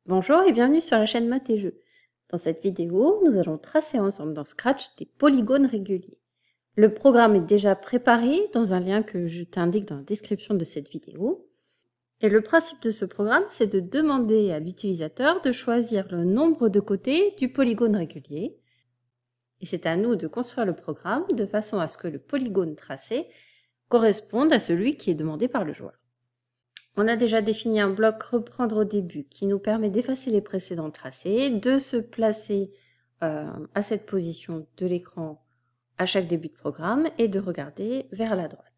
Bonjour et bienvenue sur la chaîne Maths et Jeux. Dans cette vidéo, nous allons tracer ensemble dans Scratch des polygones réguliers. Le programme est déjà préparé dans un lien que je t'indique dans la description de cette vidéo. Et le principe de ce programme, c'est de demander à l'utilisateur de choisir le nombre de côtés du polygone régulier. Et c'est à nous de construire le programme de façon à ce que le polygone tracé corresponde à celui qui est demandé par le joueur. On a déjà défini un bloc reprendre au début qui nous permet d'effacer les précédents tracés, de se placer à cette position de l'écran à chaque début de programme et de regarder vers la droite.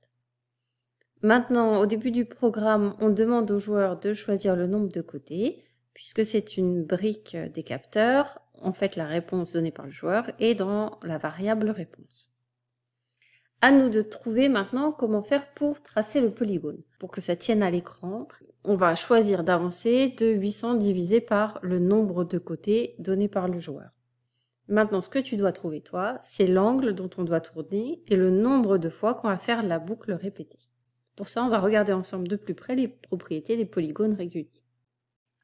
Maintenant, au début du programme, on demande au joueur de choisir le nombre de côtés. Puisque c'est une brique des capteurs, en fait la réponse donnée par le joueur est dans la variable réponse. À nous de trouver maintenant comment faire pour tracer le polygone. Pour que ça tienne à l'écran, on va choisir d'avancer de 800 divisé par le nombre de côtés donné par le joueur. Maintenant, ce que tu dois trouver toi, c'est l'angle dont on doit tourner et le nombre de fois qu'on va faire la boucle répétée. Pour ça, on va regarder ensemble de plus près les propriétés des polygones réguliers.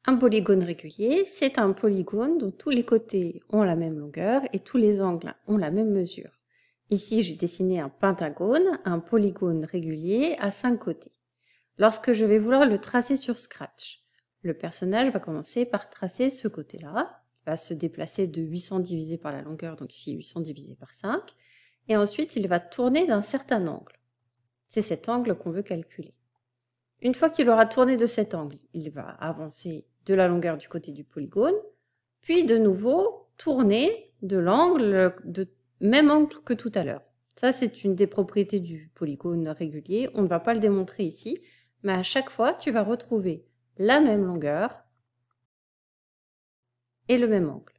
Un polygone régulier, c'est un polygone dont tous les côtés ont la même longueur et tous les angles ont la même mesure. Ici, j'ai dessiné un pentagone, un polygone régulier à 5 côtés. Lorsque je vais vouloir le tracer sur Scratch, le personnage va commencer par tracer ce côté-là. Il va se déplacer de 800 divisé par la longueur, donc ici 800 divisé par 5. Et ensuite, il va tourner d'un certain angle. C'est cet angle qu'on veut calculer. Une fois qu'il aura tourné de cet angle, il va avancer de la longueur du côté du polygone, puis de nouveau tourner de l'angle de même angle que tout à l'heure. Ça, c'est une des propriétés du polygone régulier. On ne va pas le démontrer ici, mais à chaque fois, tu vas retrouver la même longueur et le même angle.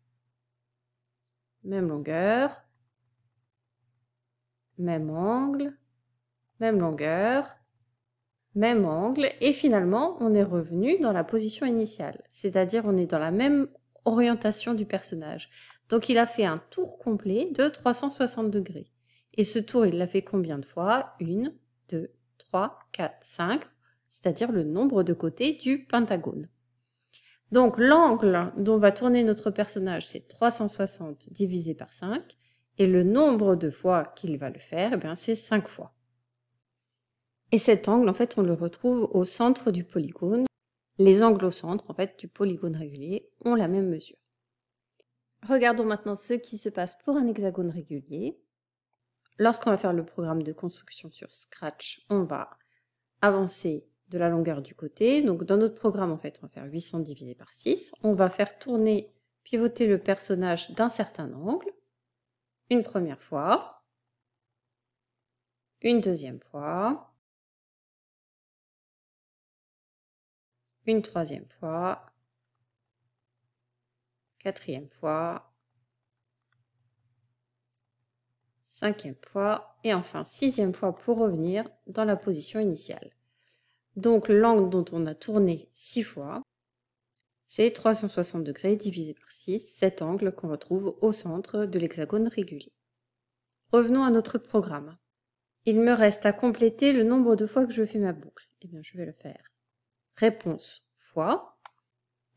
Même longueur, même angle, même longueur, même angle, et finalement, on est revenu dans la position initiale, c'est-à-dire on est dans la même orientation du personnage. Donc il a fait un tour complet de 360 degrés. Et ce tour, il l'a fait combien de fois? 1, 2, 3, 4, 5, c'est-à-dire le nombre de côtés du pentagone. Donc l'angle dont va tourner notre personnage, c'est 360 divisé par 5, et le nombre de fois qu'il va le faire, eh bien, c'est 5 fois. Et cet angle, en fait, on le retrouve au centre du polygone. Les angles au centre, en fait, du polygone régulier ont la même mesure. Regardons maintenant ce qui se passe pour un hexagone régulier. Lorsqu'on va faire le programme de construction sur Scratch, on va avancer de la longueur du côté. Donc dans notre programme, en fait, on va faire 800 divisé par 6. On va faire tourner, pivoter le personnage d'un certain angle. Une première fois. Une deuxième fois. Une troisième fois. Quatrième fois. Cinquième fois. Et enfin, sixième fois pour revenir dans la position initiale. Donc l'angle dont on a tourné 6 fois, c'est 360 degrés divisé par 6, cet angle qu'on retrouve au centre de l'hexagone régulier. Revenons à notre programme. Il me reste à compléter le nombre de fois que je fais ma boucle. Eh bien, je vais le faire. Réponse fois.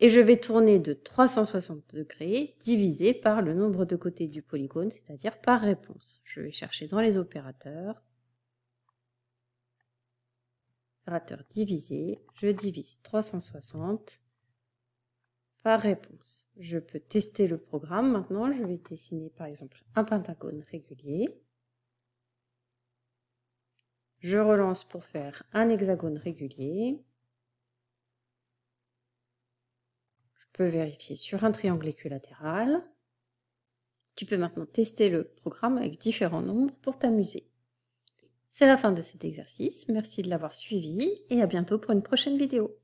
Et je vais tourner de 360 degrés divisé par le nombre de côtés du polygone, c'est-à-dire par réponse. Je vais chercher dans les opérateurs. Opérateur divisé, je divise 360 par réponse. Je peux tester le programme maintenant. Je vais dessiner par exemple un pentagone régulier. Je relance pour faire un hexagone régulier. Je peux vérifier sur un triangle équilatéral. Tu peux maintenant tester le programme avec différents nombres pour t'amuser. C'est la fin de cet exercice. Merci de l'avoir suivi et à bientôt pour une prochaine vidéo.